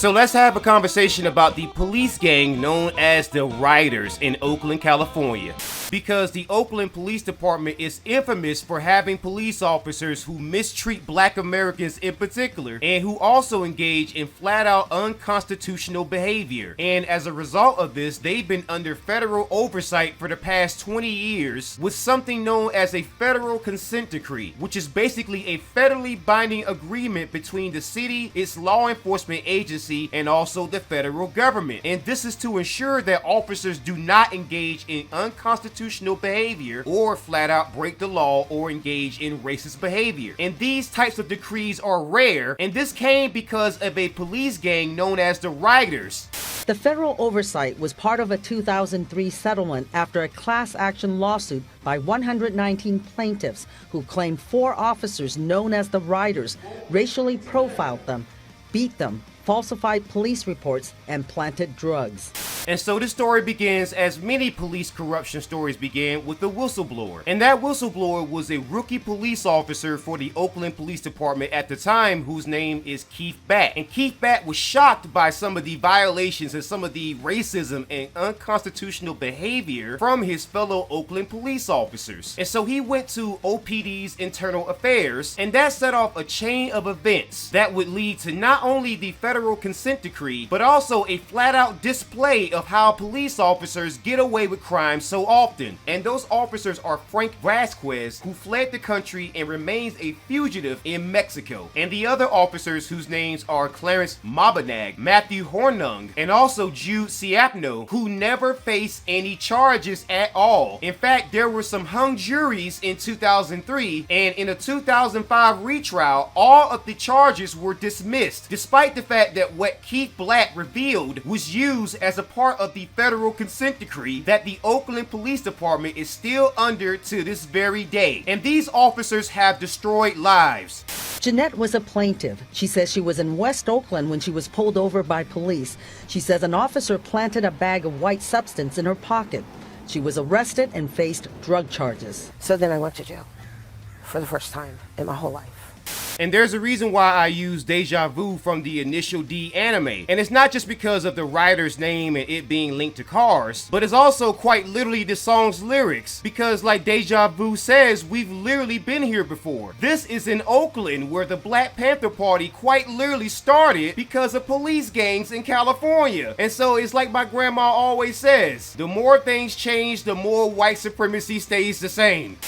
So let's have a conversation about the police gang known as the Riders in Oakland, California. Because the Oakland Police Department is infamous for having police officers who mistreat black Americans in particular, and who also engage in flat-out unconstitutional behavior. And as a result of this, they've been under federal oversight for the past 20 years with something known as a federal consent decree, which is basically a federally binding agreement between the city, its law enforcement agency, and also the federal government. And this is to ensure that officers do not engage in unconstitutional behavior or flat out break the law or engage in racist behavior. And these types of decrees are rare, and this came because of a police gang known as the Riders. The federal oversight was part of a 2003 settlement after a class action lawsuit by 119 plaintiffs who claimed 4 officers known as the Riders racially profiled them, beat them, falsified police reports, and planted drugs. And so this story begins as many police corruption stories began with the whistleblower. And that whistleblower was a rookie police officer for the Oakland Police Department at the time, whose name is Keith Batt. And Keith Batt was shocked by some of the violations and some of the racism and unconstitutional behavior from his fellow Oakland police officers. And so he went to OPD's internal affairs, and that set off a chain of events that would lead to not only the federal consent decree, but also a flat-out display of how police officers get away with crime so often. And those officers are Frank Vasquez, who fled the country and remains a fugitive in Mexico, and the other officers whose names are Clarence Mabanag, Matthew Hornung, and also Jude Siapno, who never faced any charges at all. In fact, there were some hung juries in 2003, and in a 2005 retrial, all of the charges were dismissed, despite the fact that what Keith Blatt revealed was used as a part of the federal consent decree that the Oakland Police Department is still under to this very day. And these officers have destroyed lives. Jeanette was a plaintiff. She says she was in West Oakland when she was pulled over by police. She says an officer planted a bag of white substance in her pocket. She was arrested and faced drug charges. So then I went to jail for the first time in my whole life. And there's a reason why I use Deja Vu from the Initial D anime. And it's not just because of the writer's name and it being linked to cars, but it's also quite literally the song's lyrics. Because like Deja Vu says, we've literally been here before. This is in Oakland, where the Black Panther Party quite literally started because of police gangs in California. And so it's like my grandma always says, the more things change, the more white supremacy stays the same.